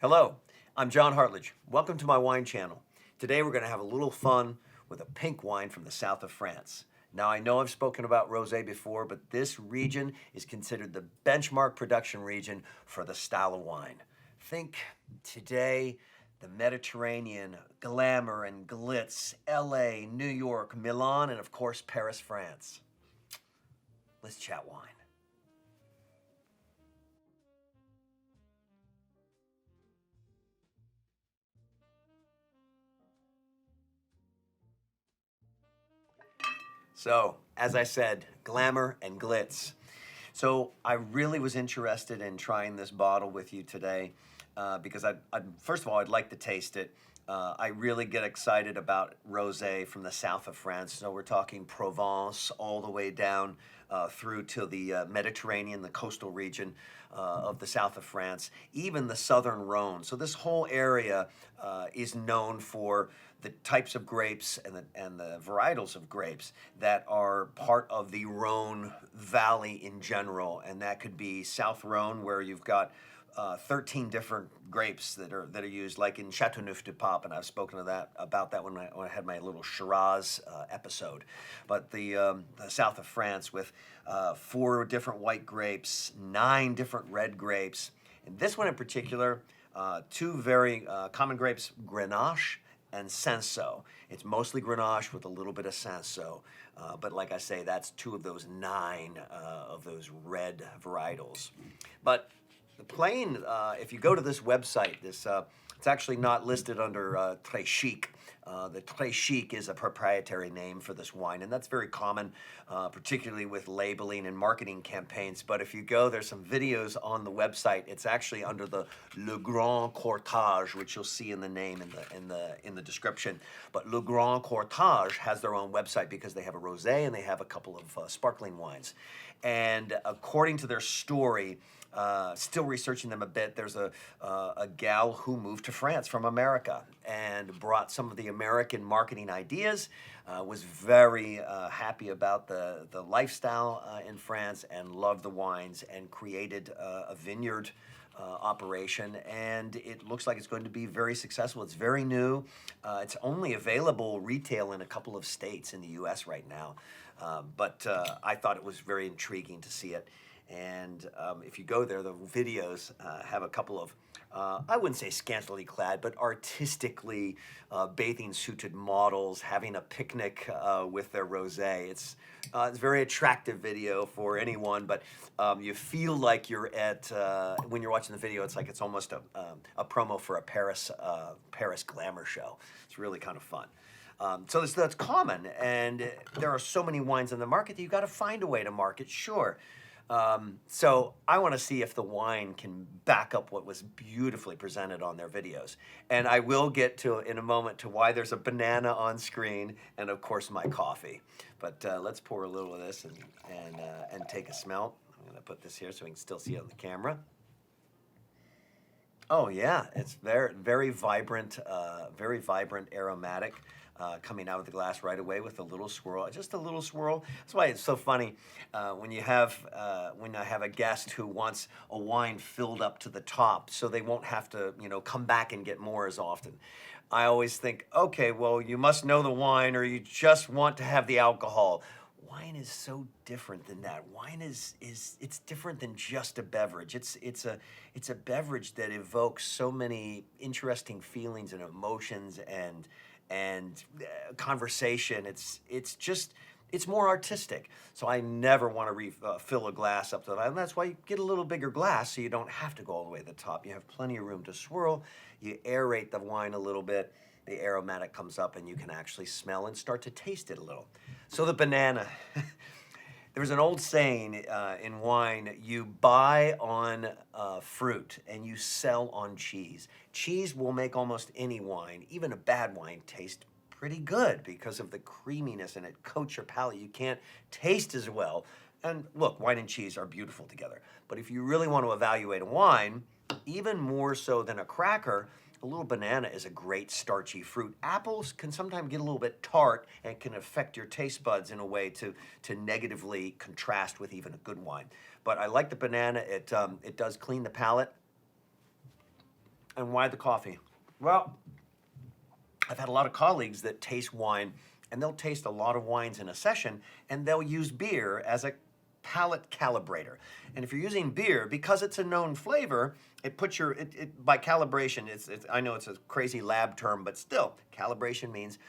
Hello, I'm John Hartledge. Welcome to my wine channel. Today we're going to have a little fun with a pink wine from the south of France. Now I know I've spoken about Rosé before, but this region is considered the benchmark production region for the style of wine. Think today the Mediterranean, glamour and glitz, LA, New York, Milan, and of course Paris, France. Let's chat wine. So, as I said, glamour and glitz. So, I really was interested in trying this bottle with you today because first of all, I'd like to taste it. I really get excited about rosé from the south of France. So, we're talking Provence all the way down through to the Mediterranean, the coastal region of the south of France, even the southern Rhone. So, this whole area is known for the types of grapes and the varietals of grapes that are part of the Rhone Valley in general. And that could be South Rhone, where you've got 13 different grapes that are used, like in Châteauneuf-du-Pape, and I've spoken about that when I had my little Shiraz episode. But the south of France with 4 different white grapes, 9 different red grapes, and this one in particular, 2 very common grapes, Grenache and Cinsault. It's mostly Grenache with a little bit of Cinsault, but like I say, that's 2 of those 9 of those red varietals. But the plain, if you go to this website, it's actually not listed under Très Chic. The Très Chic is a proprietary name for this wine, and that's very common, particularly with labeling and marketing campaigns. But if you go, there's some videos on the website. It's actually under the Le Grand Courtâge, which you'll see in the name in the description. But Le Grand Courtâge has their own website because they have a rosé and they have a couple of sparkling wines. And according to their story, still researching them a bit, there's a gal who moved to France from America and brought some of the American marketing ideas, was very happy about the lifestyle in France and loved the wines and created a vineyard operation, and it looks like it's going to be very successful. It's very new. It's only available retail in a couple of states in the US right now, but I thought it was very intriguing to see it. And if you go there, the videos have a couple of, I wouldn't say scantily clad, but artistically bathing suited models having a picnic with their rosé. It's a very attractive video for anyone, but you feel like you're at, when you're watching the video, it's like it's almost a promo for a Paris glamour show. It's really kind of fun. So that's common, and there are so many wines in the market that you've got to find a way to market, sure. So I want to see if the wine can back up what was beautifully presented on their videos. And I will get to, in a moment, to why there's a banana on screen and, of course, my coffee. But let's pour a little of this and take a smell. I'm going to put this here so we can still see it on the camera. Oh, yeah, it's very vibrant, aromatic. Coming out of the glass right away with a little swirl, just a little swirl. That's why it's so funny when I have a guest who wants a wine filled up to the top, so they won't have to, come back and get more as often. I always think, okay, well, you must know the wine, or you just want to have the alcohol. Wine is so different than that. Wine is it's different than just a beverage. It's a beverage that evokes so many interesting feelings and emotions and conversation. It's more artistic. So I never want to fill a glass up to that. And that's why you get a little bigger glass so you don't have to go all the way to the top. You have plenty of room to swirl. You aerate the wine a little bit. The aromatic comes up and you can actually smell and start to taste it a little. So the banana. There's an old saying in wine, you buy on fruit and you sell on cheese. Cheese will make almost any wine, even a bad wine, taste pretty good because of the creaminess, and it coats your palate. You can't taste as well. And look, wine and cheese are beautiful together. But if you really want to evaluate a wine, even more so than a cracker, a little banana is a great starchy fruit. Apples can sometimes get a little bit tart and can affect your taste buds in a way to negatively contrast with even a good wine. But I like the banana. It does clean the palate. And why the coffee? Well, I've had a lot of colleagues that taste wine, and they'll taste a lot of wines in a session, and they'll use beer as a palate calibrator. And if you're using beer, because it's a known flavor, it puts your, by calibration, I know it's a crazy lab term, but still, calibration means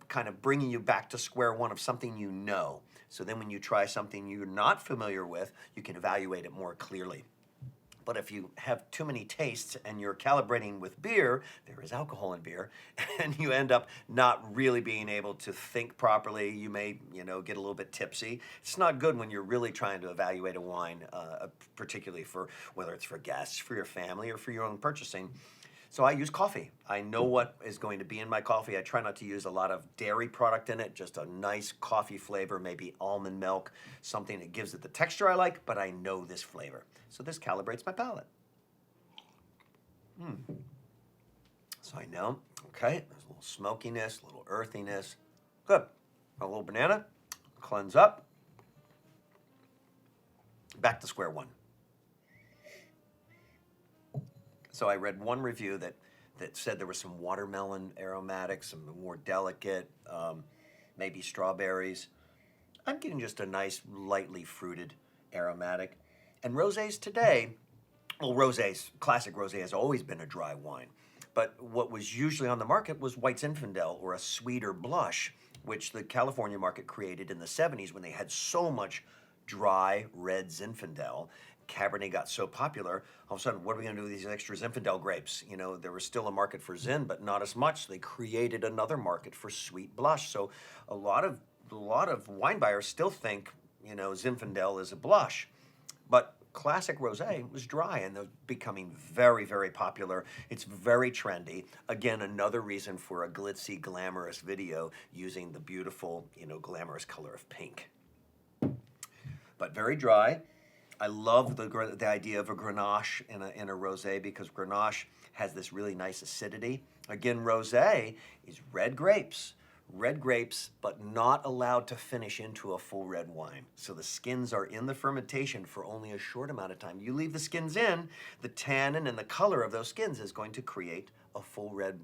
kind of bringing you back to square one of something you know. So then when you try something you're not familiar with, you can evaluate it more clearly. But if you have too many tastes and you're calibrating with beer, there is alcohol in beer, and you end up not really being able to think properly. You may, get a little bit tipsy. It's not good when you're really trying to evaluate a wine, particularly for whether it's for guests, for your family, or for your own purchasing. So I use coffee. I know what is going to be in my coffee. I try not to use a lot of dairy product in it, just a nice coffee flavor, maybe almond milk, something that gives it the texture I like, but I know this flavor. So this calibrates my palate. So I know, okay, there's a little smokiness, a little earthiness. Good. A little banana, cleanse up. Back to square one. So I read one review that said there was some watermelon aromatics, some more delicate, maybe strawberries. I'm getting just a nice, lightly fruited aromatic. And rosés today, well, classic rosé has always been a dry wine. But what was usually on the market was white Zinfandel, or a sweeter blush, which the California market created in the 70s when they had so much dry red Zinfandel. Cabernet got so popular, all of a sudden, what are we going to do with these extra Zinfandel grapes? There was still a market for Zin, but not as much. They created another market for sweet blush. So a lot of wine buyers still think, Zinfandel is a blush. But classic rosé was dry, and they're becoming very, very popular. It's very trendy. Again, another reason for a glitzy, glamorous video using the beautiful, glamorous color of pink. But very dry. I love the idea of a Grenache in a rosé, because Grenache has this really nice acidity. Again, rosé is red grapes, but not allowed to finish into a full red wine. So the skins are in the fermentation for only a short amount of time. You leave the skins in, the tannin and the color of those skins is going to create a full red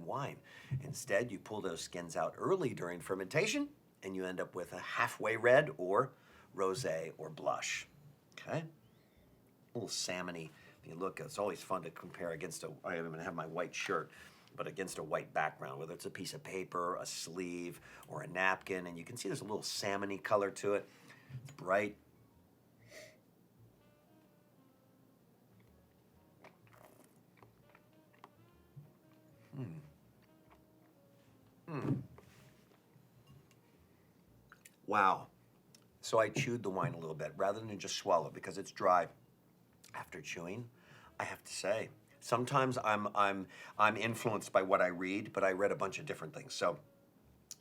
wine. Instead, you pull those skins out early during fermentation, and you end up with a halfway red, or rosé, or blush. Okay, a little salmony. If you look, it's always fun to compare against I even have my white shirt, but against a white background, whether it's a piece of paper, a sleeve, or a napkin, and you can see there's a little salmony color to it. It's bright. Wow. So I chewed the wine a little bit rather than just swallow, because it's dry. After chewing, I have to say, sometimes I'm influenced by what I read, but I read a bunch of different things. So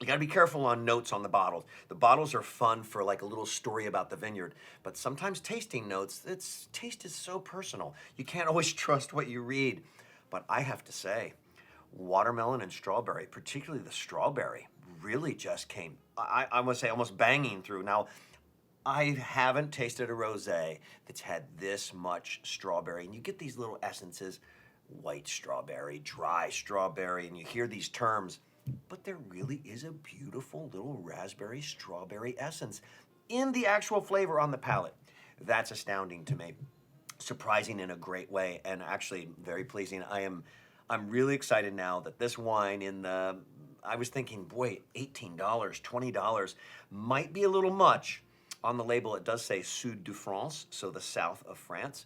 you got to be careful on notes on the bottles. The bottles are fun for like a little story about the vineyard, but sometimes tasting notes, taste is so personal. You can't always trust what you read. But I have to say, watermelon and strawberry, particularly the strawberry, really just came, I must say, almost banging through. Now, I haven't tasted a rosé that's had this much strawberry, and you get these little essences, white strawberry, dry strawberry, and you hear these terms, but there really is a beautiful little raspberry strawberry essence in the actual flavor on the palate. That's astounding to me. Surprising in a great way, and actually very pleasing. I'm really excited now that this wine I was thinking, boy, $18, $20 might be a little much. On the label, it does say Sud De France, so the south of France.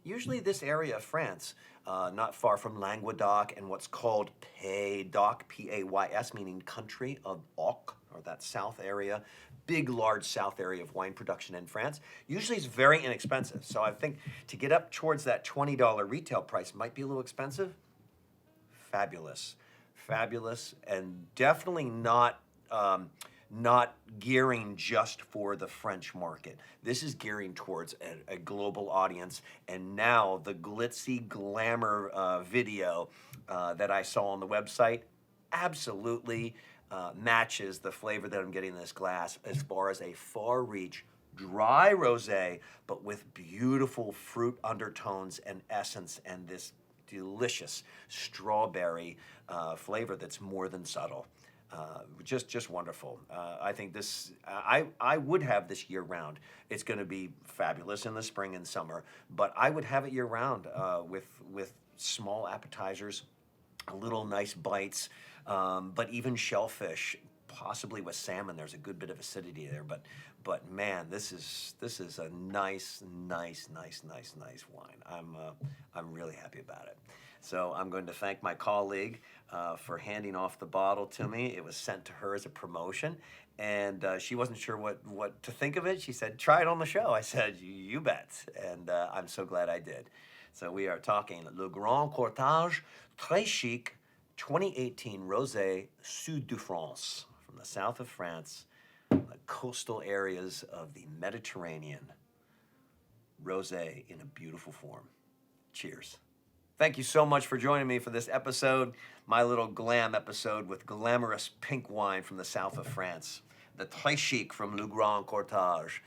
Usually this area of France, not far from Languedoc and what's called Pays d'Oc, P-A-Y-S, meaning country of Oc, or that south area, big, large south area of wine production in France. Usually it's very inexpensive. So I think to get up towards that $20 retail price might be a little expensive. Fabulous, and definitely not gearing just for the French market. This is gearing towards a global audience, and now the glitzy glamour video that I saw on the website absolutely matches the flavor that I'm getting in this glass, as far as a far reach dry rosé, but with beautiful fruit undertones and essence, and this delicious strawberry flavor that's more than subtle. Just wonderful. I think this, I would have this year round. It's going to be fabulous in the spring and summer, but I would have it year round with small appetizers, little nice bites, but even shellfish, possibly with salmon. There's a good bit of acidity there, but man, this is a nice wine. I'm really happy about it. So I'm going to thank my colleague for handing off the bottle to me. It was sent to her as a promotion, and she wasn't sure what to think of it. She said, "Try it on the show." I said, "You bet," and I'm so glad I did. So we are talking Le Grand Courtâge, Très Chic, 2018 Rosé, Sud De France, from the south of France, the coastal areas of the Mediterranean. Rosé in a beautiful form. Cheers. Thank you so much for joining me for this episode, my little glam episode with glamorous pink wine from the south of France, the Très Chic from Le Grand Courtâge.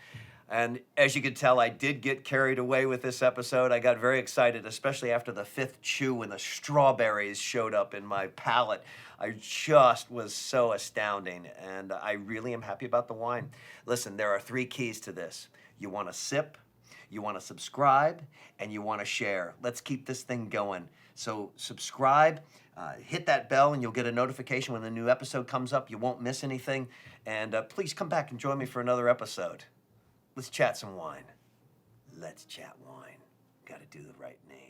And as you could tell, I did get carried away with this episode. I got very excited, especially after the fifth chew when the strawberries showed up in my palate. I just was so astounding, and I really am happy about the wine. Listen, there are 3 keys to this. You want to sip, you want to subscribe, and you want to share. Let's keep this thing going. So subscribe, hit that bell, and you'll get a notification when the new episode comes up. You won't miss anything. And please come back and join me for another episode. Let's chat some wine. Let's chat wine. Got to do the right name.